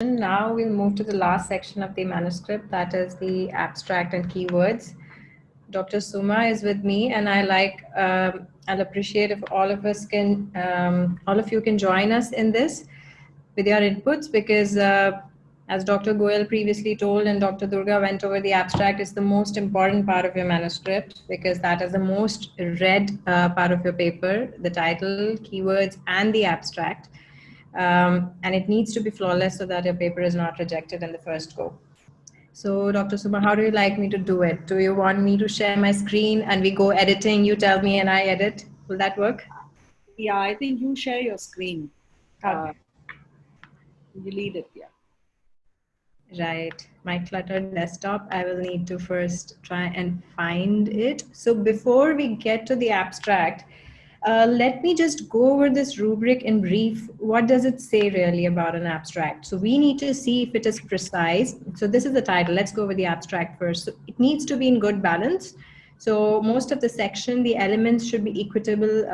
Now we'll move to the last section of the manuscript, that is the abstract and keywords. Dr. Suma is with me, and I'll appreciate if all of you can join us in this with your inputs, because as Dr. Goyal previously told and Dr. Durga went over, the abstract is the most important part of your manuscript because that is the most read part of your paper, the title, keywords, and the abstract. And it needs to be flawless so that your paper is not rejected in the first go. So, Dr. Suma, how do you like me to do it? Do you want me to share my screen and we go editing? You tell me and I edit. Will that work? Yeah, I think you share your screen. Okay. You lead it, yeah. Right. My cluttered desktop, I will need to first try and find it. So before we get to the abstract, let me just go over this rubric in brief. What does it say really about an abstract? So we need to see if it is precise. So this is the title. Let's go over the abstract first. So it needs to be in good balance. So most of the section, the elements should be equitable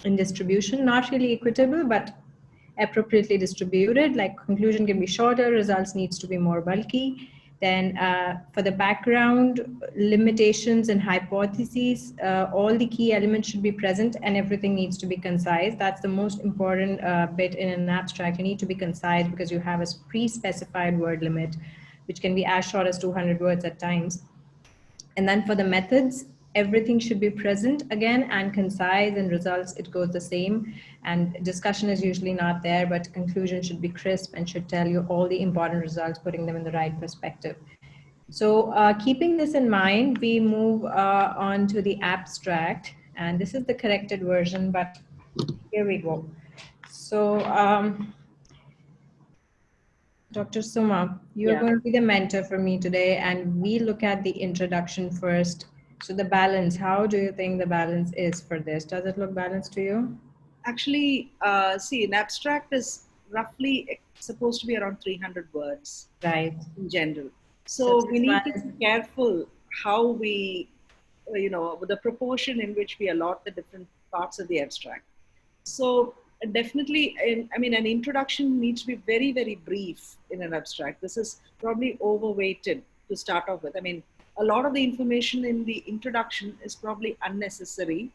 in distribution, not really equitable, but appropriately distributed. Like conclusion can be shorter, results needs to be more bulky. Then for the background, limitations and hypotheses, all the key elements should be present and everything needs to be concise. That's the most important bit in an abstract. You need to be concise because you have a pre-specified word limit, which can be as short as 200 words at times. And then for the methods, everything should be present again and concise, and results, it goes the same. And discussion is usually not there, but conclusion should be crisp and should tell you all the important results, putting them in the right perspective. So keeping this in mind, we move on to the abstract. And this is the corrected version, but here we go. So Dr. Suma, you're going to be the mentor for me today, and we look at the introduction first. So the balance, how do you think the balance is for this? Does it look balanced to you? Actually, see, an abstract is roughly supposed to be around 300 words Right. in general. So So we need to be careful how we, the proportion in which we allot the different parts of the abstract. So definitely, an introduction needs to be very, very brief in an abstract. This is probably overweighted to start off with. I mean, a lot of the information in the introduction is probably unnecessary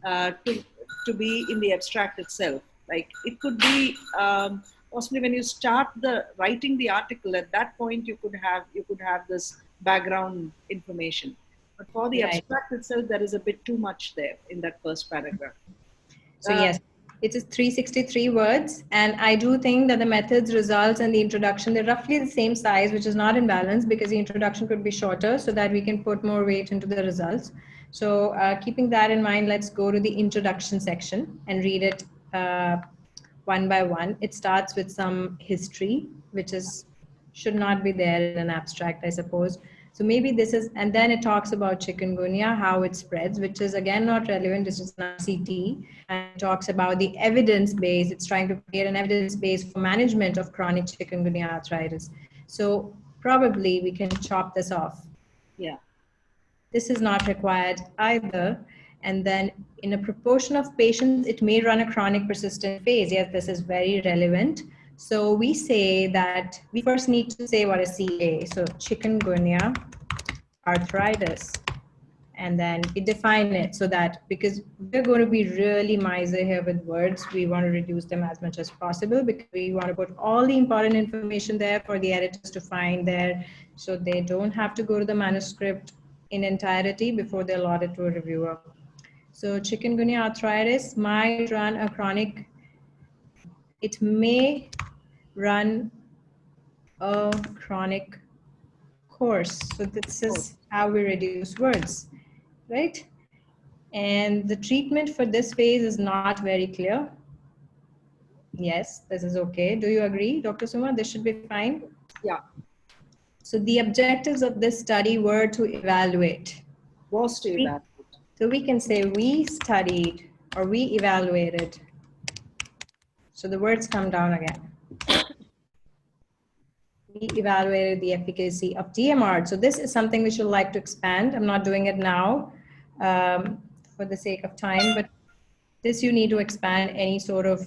to be in the abstract itself. Like it could be possibly when you start the writing the article, at that point you could have this background information. But for the right. abstract itself, there is a bit too much there in that first paragraph. So yes, it is 363 words, and I do think that the methods, results, and the introduction, they're roughly the same size, which is not in balance because the introduction could be shorter so that we can put more weight into the results. So keeping that in mind, let's go to the introduction section and read it one by one. It starts with some history, which should not be there in an abstract, I suppose. So maybe this is, and then it talks about chikungunya, how it spreads, which is again not relevant. This is an RCT, and it talks about the evidence base. It's trying to create an evidence base for management of chronic chikungunya arthritis. So probably we can chop this off. Yeah. This is not required either. And then in a proportion of patients, it may run a chronic persistent phase. Yes, this is very relevant. So we say that we first need to say what is CA. So chikungunya arthritis. And then we define it so that, because we're going to be really miser here with words, we want to reduce them as much as possible because we want to put all the important information there for the editors to find there, so they don't have to go to the manuscript in entirety before they allot it to a reviewer. So chikungunya arthritis might run a chronic, it may run a chronic course. So this is how we reduce words, right? And the treatment for this phase is not very clear. Yes, this is okay. Do you agree, Dr. Suma? This should be fine? Yeah. So the objectives of this study were to evaluate. Was to evaluate. So we can say we studied or we evaluated. So the words come down again. We evaluated the efficacy of DMR. So this is something we should like to expand. I'm not doing it now for the sake of time, but This you need to expand any sort of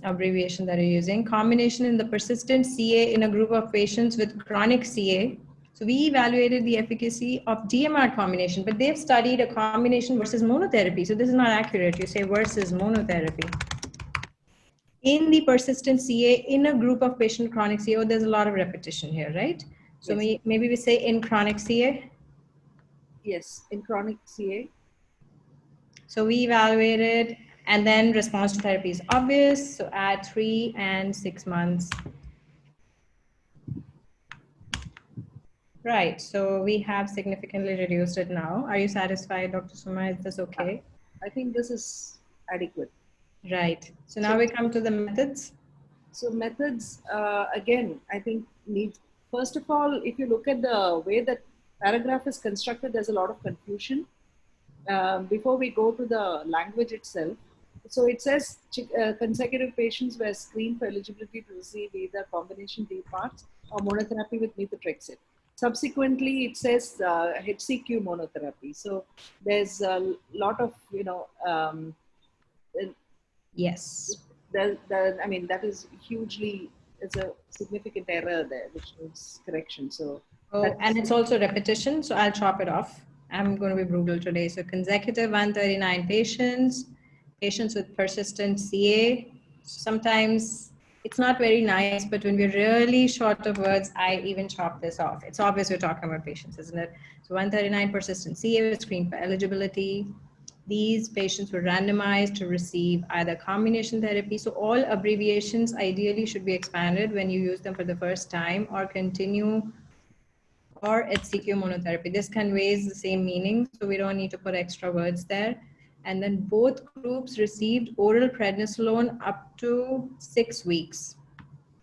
abbreviation that you're using. Combination in the persistent CA in a group of patients with chronic CA. So we evaluated the efficacy of DMR combination, but they've studied a combination versus monotherapy. So this is not accurate. You say versus monotherapy. In the persistent CA in a group of patient chronic CA, oh, there's a lot of repetition here, right? So Yes. maybe we say in chronic CA. Yes, in chronic CA. So we evaluated, and then response to therapy is obvious. So at 3 and 6 months. Right, so we have significantly reduced it now. Are you satisfied, Dr. Suma? Is this okay? I think this is adequate. Right, so now So, we come to the methods. so methods, again, I think need, first of all, if you look at the way that paragraph is constructed, there's a lot of confusion. Before we go to the language itself, so it says consecutive patients were screened for eligibility to receive either combination D parts or monotherapy with methotrexate. Subsequently, it says HCQ monotherapy. So there's a lot of, Yes. I mean, that is hugely, it's a significant error there, which needs correction. So Oh, and that's, it's also repetition, so I'll chop it off. I'm going to be brutal today. So consecutive 139 patients, patients with persistent CA. Sometimes it's not very nice, but when we're really short of words, I even chop this off. It's obvious we're talking about patients, isn't it? So 139 persistent CA was screened for eligibility. These patients were randomized to receive either combination therapy. So all abbreviations ideally should be expanded when you use them for the first time, or continue, or HCQ monotherapy. This conveys the same meaning, so we don't need to put extra words there. And then both groups received oral prednisolone up to 6 weeks.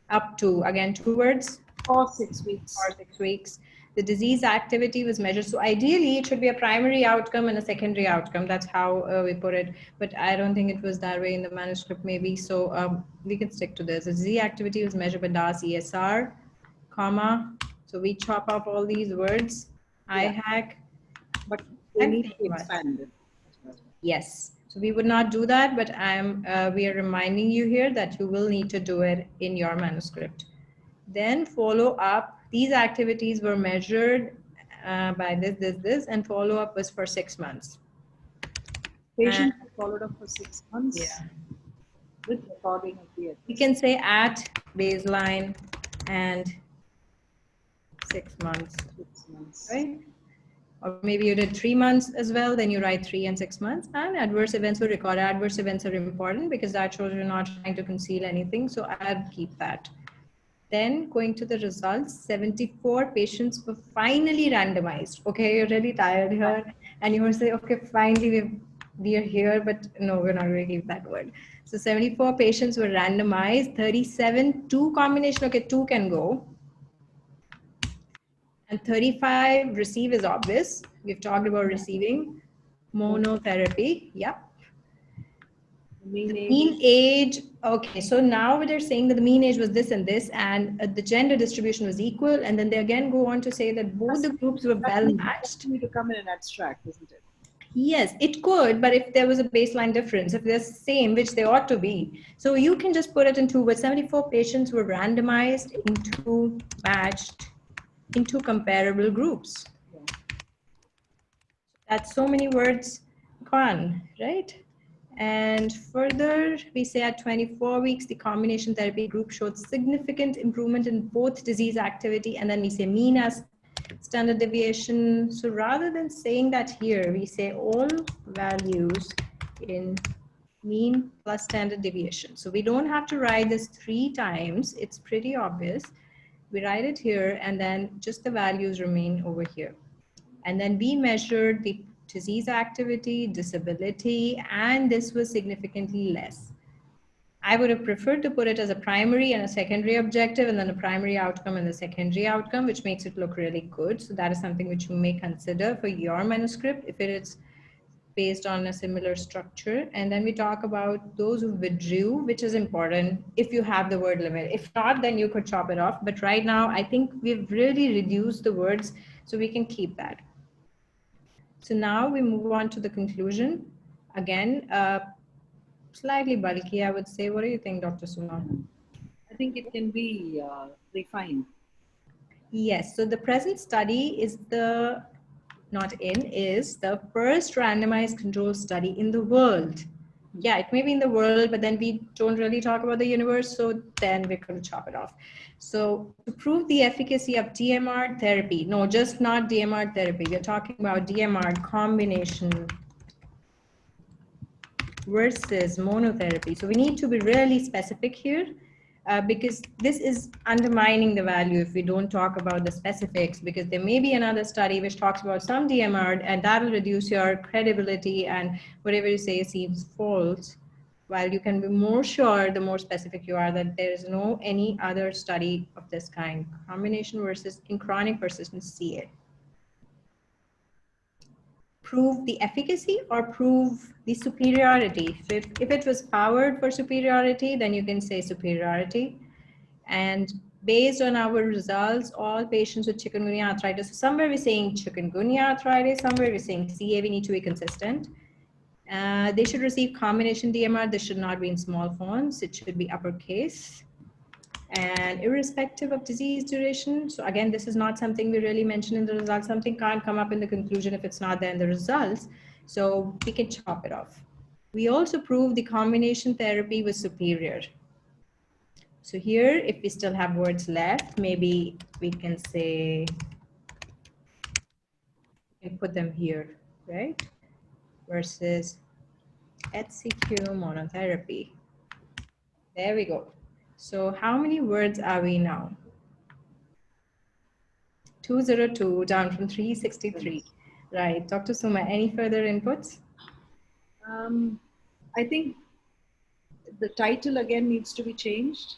Up to, again, 2 words, for 6 weeks. or 6 weeks. The disease activity was measured. So ideally, it should be a primary outcome and a secondary outcome. That's how we put it. But I don't think it was that way in the manuscript, maybe. So we can stick to this. The disease activity was measured by DAS ESR, comma. So we chop off all these words. Yeah, IHAC but they and need to be PMS. expanded. Yes. So we would not do that, but we are reminding you here that you will need to do it in your manuscript. Then follow up. These activities were measured by this, and follow up was for 6 months. And Patients were followed up for 6 months yeah, with recording of the we address. can say at baseline and 6 months, 6 months. right? Or maybe you did 3 months as well, then you write 3 and 6 months. And adverse events were recorded. Adverse events are important because that shows you're not trying to conceal anything. So I'd keep that. Then going to the results, 74 patients were finally randomized. Okay, you're really tired here. And you will say, okay, finally we are here, but no, we're not going to keep that word. So 74 patients were randomized, 37, 2 combination, okay, 2 can go. And 35 receive is obvious. We've talked about receiving monotherapy. Yep. The mean The age. mean age, okay, so now they're saying that the mean age was this and this, and the gender distribution was equal. And then they again go on to say that both the groups were That well need matched. to come in an abstract, isn't it? Yes, it could, but if there was a baseline difference, if they're same, which they ought to be. So you can just put it in 2 words. 74 patients were randomized into matched into comparable groups. Yeah. That's so many words gone, right? And further, we say at 24 weeks, the combination therapy group showed significant improvement in both disease activity, and then we say mean as standard deviation. So rather than saying that here, we say all values in mean plus standard deviation. So we don't have to write this 3 times. It's pretty obvious. We write it here, and then just the values remain over here. And then we measured the disease activity, disability, and this was significantly less. I would have preferred to put it as a primary and a secondary objective, and then a primary outcome and a secondary outcome, which makes it look really good. So that is something which you may consider for your manuscript if it is based on a similar structure. And then we talk about those who withdrew, which is important if you have the word limit. If not, then you could chop it off. But right now, I think we've really reduced the words, so we can keep that. So now we move on to the conclusion. Again, slightly bulky, I would say. What do you think, Dr. Suma? I think it can be refined. Yes, so the present study is is the first randomized control study in the world. Yeah, it may be in the world, but then we don't really talk about the universe, so then we're going to chop it off. So, to prove the efficacy of DMR therapy, no, just not DMR therapy, we're talking about DMR combination versus monotherapy. So we need to be really specific here because this is undermining the value if we don't talk about the specifics, because there may be another study which talks about some DMR and that will reduce your credibility and whatever you say seems false. While you can be more sure the more specific you are that there is no any other study of this kind, combination versus in chronic persistent CA. Prove the efficacy or prove the superiority. So if it was powered for superiority, then you can say superiority. And based on our results, all patients with chikungunya arthritis, so somewhere we're saying chikungunya arthritis, somewhere we're saying CA, we need to be consistent. They should receive combination DMR. This should not be in small fonts. It should be uppercase. And irrespective of disease duration, so again, this is not something we really mention in the results. Something can't come up in the conclusion if it's not there in the results. So we can chop it off. We also proved the combination therapy was superior. So here, if we still have words left, maybe we can say, we can put them here, right? Versus HCQ monotherapy. There we go. So how many words are we now? 202 down from 363. Right. Dr. Suma, any further inputs? Um, I think the title again needs to be changed.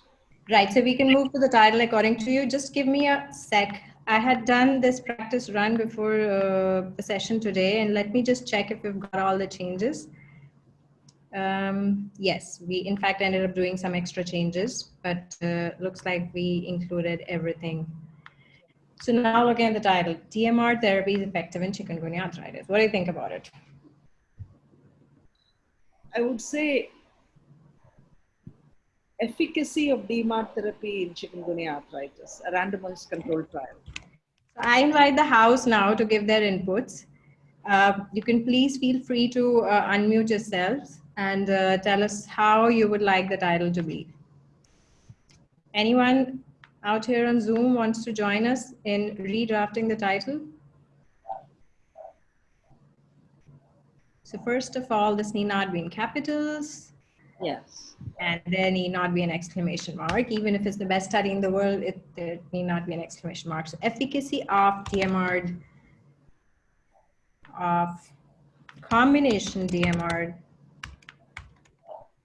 Right. So we can move to the title according to you. Just give me a sec. I had done this practice run before the session today, and let me just check if we've got all the changes. Yes, we in fact ended up doing some extra changes, but looks like we included everything. So now looking at the title, DMR therapy is effective in chikungunya arthritis. What do you think about it? I would say efficacy of DMARD therapy in chikungunya arthritis, a randomized controlled trial. So I invite the house now to give their inputs. You can please feel free to unmute yourselves and tell us how you would like the title to be. Anyone out here on Zoom wants to join us in redrafting the title? So first of all, this need not be in capitals. Yes. And there need not be an exclamation mark. Even if it's the best study in the world, there need not be an exclamation mark. So efficacy of DMR, of combination DMR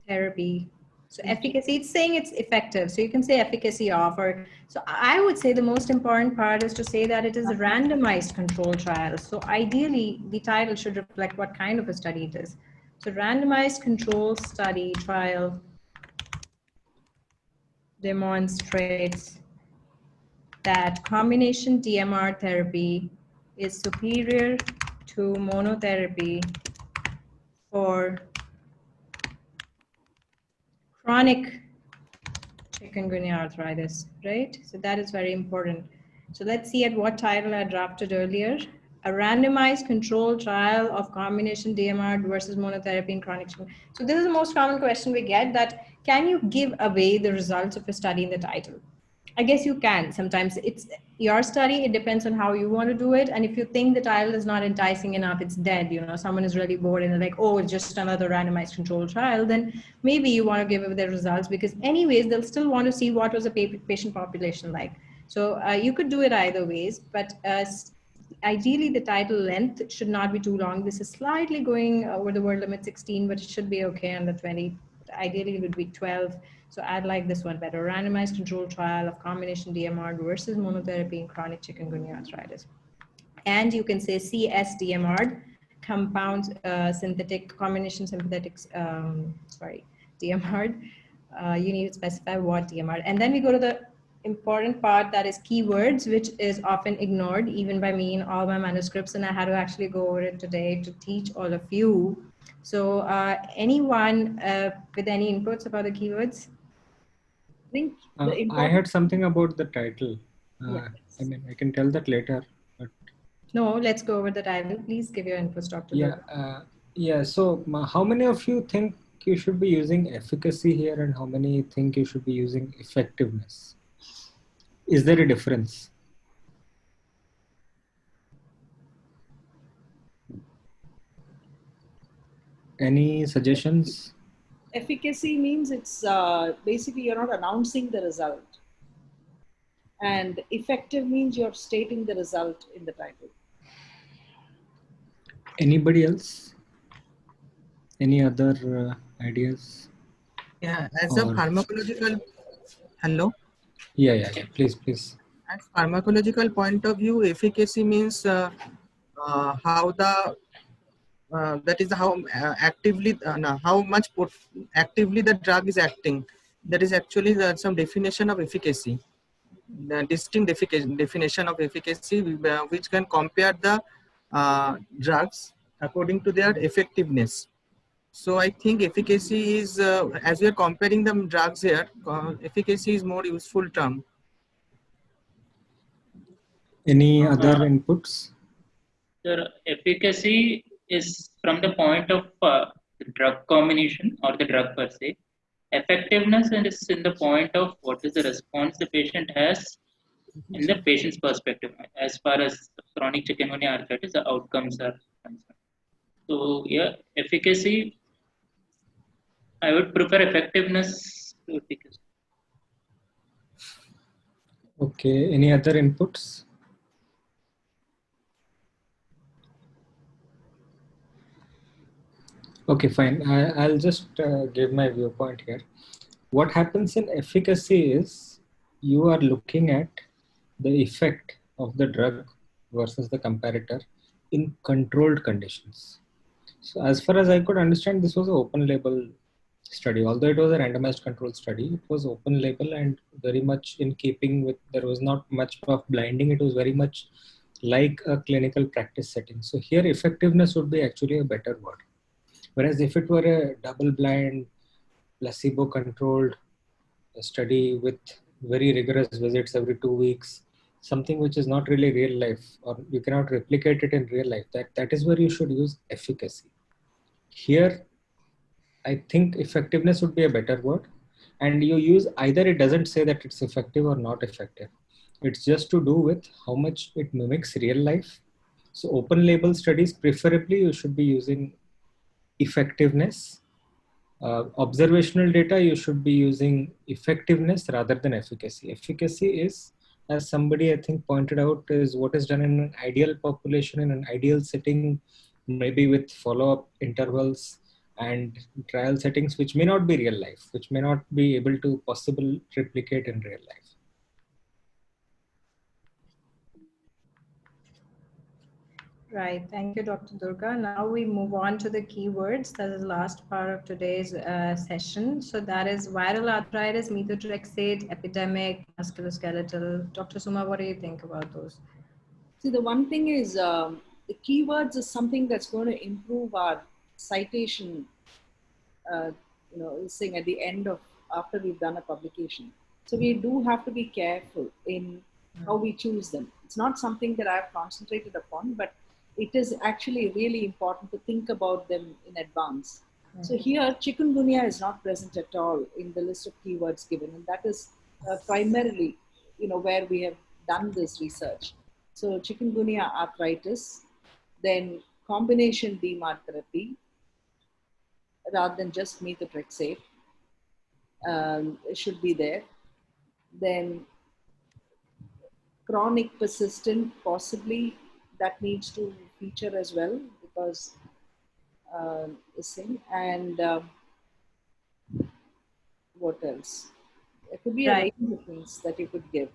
therapy. So efficacy, it's saying it's effective. So you can say efficacy of, or so I would say the most important part is to say that it is a randomized control trial. So ideally, the title should reflect what kind of a study it is. So randomized control study trial demonstrates that combination DMR therapy is superior to monotherapy for chronic chikungunya arthritis, right? So that is very important. So let's see at what title I drafted earlier. A randomized controlled trial of combination DMR versus monotherapy in chronic chikungunya. So this is the most common question we get, that can you give away the results of a study in the title? I guess you can. Sometimes it's your study. It depends on how you want to do it. And if you think the title is not enticing enough, it's dead. You know, someone is really bored and they're like, oh, it's just another randomized control trial. Then maybe you want to give away the results, because anyways, they'll still want to see what was the patient population like. So you could do it either ways, but ideally the title length should not be too long. This is slightly going over the word limit 16, but it should be okay under 20. Ideally it would be 12. So I'd like this one better. Randomized controlled trial of combination DMR versus monotherapy in chronic chikungunya arthritis. And you can say CSDMR, compound synthetic combination synthetics, DMR. You need to specify what DMR. And then we go to the important part, that is keywords, which is often ignored even by me in all my manuscripts. And I had to actually go over it today to teach all of you So, anyone with any inputs about the keywords? I think the I important had something about the title. yeah. I mean, I can tell that later, but No, let's go over the title. Please give your inputs, Dr. yeah, Durga. yeah. So, how many of you think you should be using efficacy here, and how many think you should be using effectiveness? Is there a difference? Any suggestions? Efficacy means it's basically you're not announcing the result, and effective means you're stating the result in the title. Anybody else? Any other ideas? Yeah, as a Or pharmacological, hello, yeah. Please, please. as pharmacological point of view, efficacy means how the that is how actively no, how much actively the drug is acting. That is actually some definition of efficacy. The distinct definition of efficacy, which can compare the drugs according to their effectiveness. So I think efficacy is, as we are comparing the drugs here, efficacy is more useful term. Any other Uh, inputs? the efficacy is from the point of the drug combination or the drug per se. Effectiveness is in the point of what is the response the patient has in the patient's perspective. As far as chronic chikungunya arthritis, the outcomes are concerned. So yeah, efficacy. I would prefer effectiveness to efficacy. Okay. Any other inputs? Okay, fine. I'll just give my viewpoint here. What happens in efficacy is you are looking at the effect of the drug versus the comparator in controlled conditions. So, as far as I could understand, this was an open label study. Although it was a randomized controlled study, it was open label and very much in keeping with, there was not much of blinding. It was very much like a clinical practice setting. So, here effectiveness would be actually a better word. Whereas if it were a double blind, placebo controlled study with very rigorous visits every 2 weeks, something which is not really real life, or you cannot replicate it in real life, that is where you should use efficacy. Here, I think effectiveness would be a better word. And you use either, it doesn't say that it's effective or not effective. It's just to do with how much it mimics real life. So open label studies, preferably you should be using effectiveness. Observational data, you should be using effectiveness rather than efficacy. Efficacy is, as somebody I think pointed out, is what is done in an ideal population, in an ideal setting, maybe with follow-up intervals and trial settings, which may not be real life, which may not be able to possible replicate in real life. Right. Thank you, Dr. Durga. Now we move on to the keywords. That is the last part of today's session. So that is viral arthritis, methotrexate, epidemic, musculoskeletal. Dr. Suma, what do you think about those? See, the one thing is the keywords is something that's going to improve our citation, uh, saying at the end of after we've done a publication. So we do have to be careful in how we choose them. It's not something that I've concentrated upon, but it is actually really important to think about them in advance. So here, chikungunya is not present at all in the list of keywords given, and that is primarily, where we have done this research. So chikungunya arthritis, then combination DMARD therapy, rather than just methotrexate, it should be there. Then chronic persistent, possibly that needs to feature as well because this thing. And what else? There could be a Right. range of things that you could give.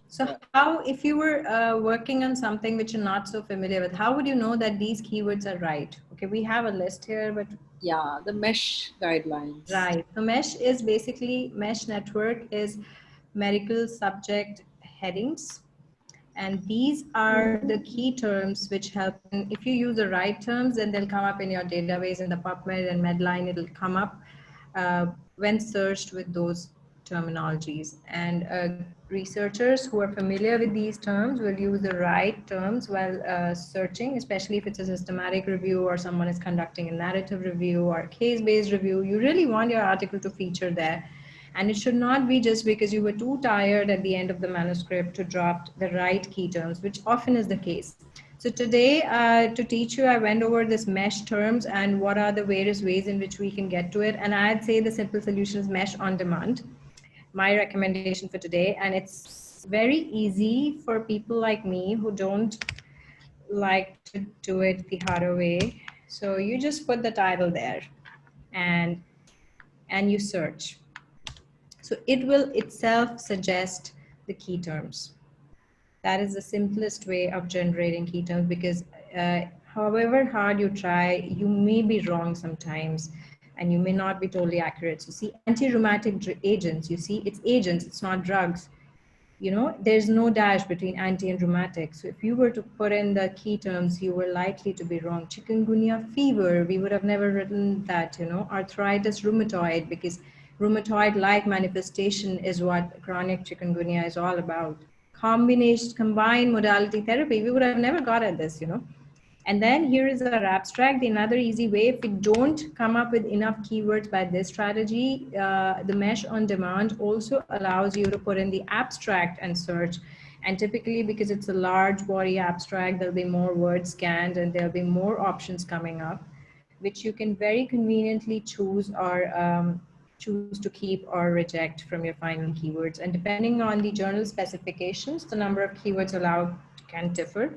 So how, if you were working on something which you're not so familiar with, how would you know that these keywords are right? Okay, we have a list here, but Yeah, the mesh guidelines. right. So mesh is basically, mesh network is medical subject headings. And these are the key terms which help. And if you use the right terms, then they'll come up in your database in the PubMed and Medline. It'll come up when searched with those terminologies. And researchers who are familiar with these terms will use the right terms while searching, especially if it's a systematic review or someone is conducting a narrative review or case-based review. You really want your article to feature there. And it should not be just because you were too tired at the end of the manuscript to drop the right key terms, which often is the case. So today, to teach you, I went over this mesh terms and what are the various ways in which we can get to it. And I'd say the simple solution is mesh on demand, my recommendation for today. And it's very easy for people like me who don't like to do it the harder way. So you just put the title there and you search. So it will itself suggest the key terms. That is the simplest way of generating key terms, because however hard you try, you may be wrong sometimes and you may not be totally accurate. So see, anti-rheumatic agents, you see, it's agents, it's not drugs. You know, there's no dash between anti and rheumatic. So if you were to put in the key terms, you were likely to be wrong. Chikungunya fever, we would have never written that, you know. Arthritis rheumatoid, because rheumatoid-like manifestation is what chronic chikungunya is all about. Combined modality therapy, we would have never got at this, you know. And then here is our abstract. Another easy way, if we don't come up with enough keywords by this strategy, the mesh on demand also allows you to put in the abstract and search. And typically, because it's a large body abstract, there'll be more words scanned and there'll be more options coming up, which you can very conveniently choose or choose to keep or reject from your final keywords. And depending on the journal specifications, the number of keywords allowed can differ.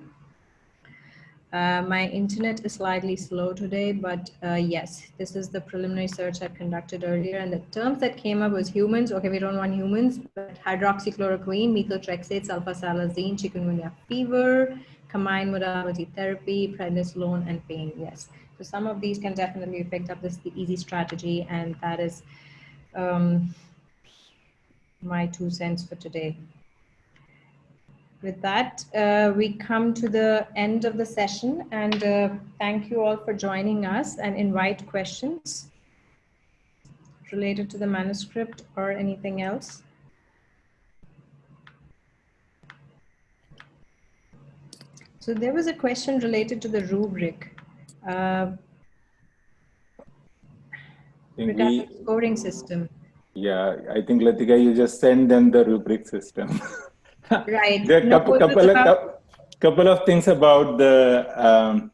My internet is slightly slow today, but yes, this is the preliminary search I conducted earlier. And the terms that came up was humans. Okay, we don't want humans, but hydroxychloroquine, methotrexate, sulfasalazine, chikungunya fever, combined modality therapy, prednisolone, and pain. Yes. So some of these can definitely be picked up. This is the easy strategy, and that is my 2 cents for today. With that, we come to the end of the session, and thank you all for joining us, and invite questions related to the manuscript or anything else. So there was a question related to the rubric regarding the scoring system. Yeah, I think Latika, you just send them the rubric system. Right. There are No, couple of things about the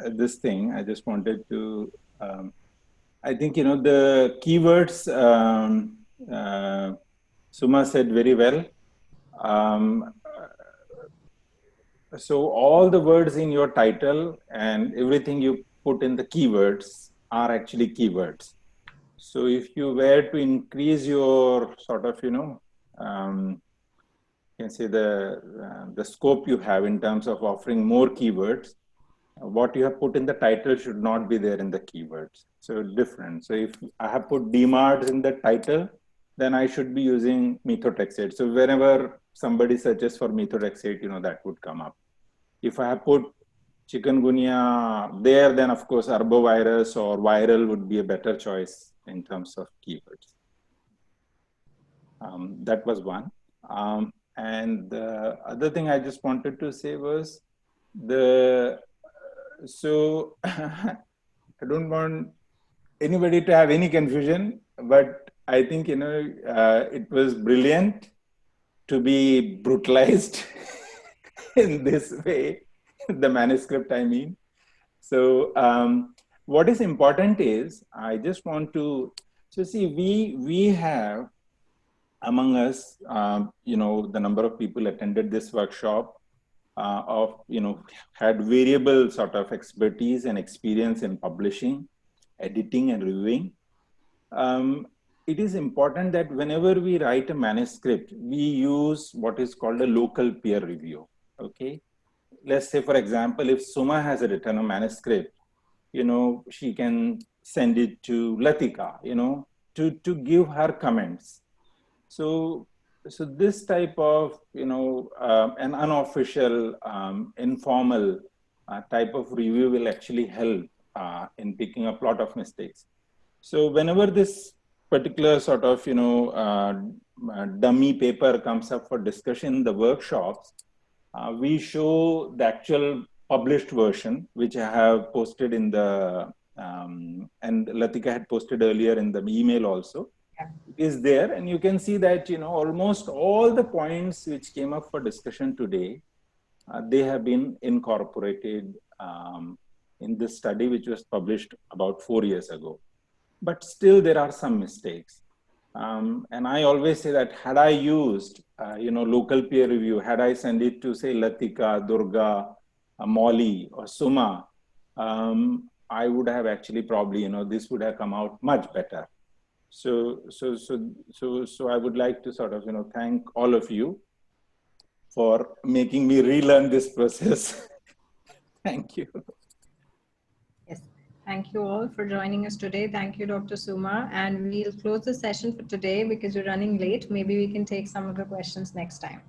this thing. I just wanted to. I think the keywords. Suma said very well. So all the words in your title and everything you put in the keywords are actually keywords. So if you were to increase your sort of, you can say the scope you have in terms of offering more keywords, what you have put in the title should not be there in the keywords. So different. So if I have put DMARDs in the title, then I should be using methotrexate. So whenever somebody searches for methotrexate, that would come up. If I have put chikungunya there, then of course arbovirus or viral would be a better choice in terms of keywords. That was one. And the other thing I just wanted to say was so I don't want anybody to have any confusion, but I think, it was brilliant to be brutalized in this way, the manuscript, I mean. So what is important is, I just want to, so see, we have among us, the number of people attended this workshop had variable sort of expertise and experience in publishing, editing and reviewing. It is important that whenever we write a manuscript, we use what is called a local peer review, okay? Let's say, for example, if Suma has written a manuscript, she can send it to Latika, to give her comments. So so this type of, an unofficial, informal type of review will actually help in picking up a lot of mistakes. So whenever this particular sort of, dummy paper comes up for discussion in the workshops, we show the actual published version, which I have posted in the, and Latika had posted earlier in the email also. It is there, and you can see that, almost all the points which came up for discussion today, they have been incorporated in this study, which was published about 4 years ago. But still, there are some mistakes. And I always say that had I used, local peer review, had I sent it to, say, Latika, Durga, Molly, or Suma, I would have actually probably, this would have come out much better. So I would like to sort of, thank all of you for making me relearn this process. Thank you. Yes. Thank you all for joining us today. Thank you, Dr. Suma. And we'll close the session for today because we're running late. Maybe we can take some of the questions next time.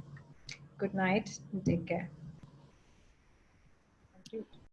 Good night and take care. Thank you.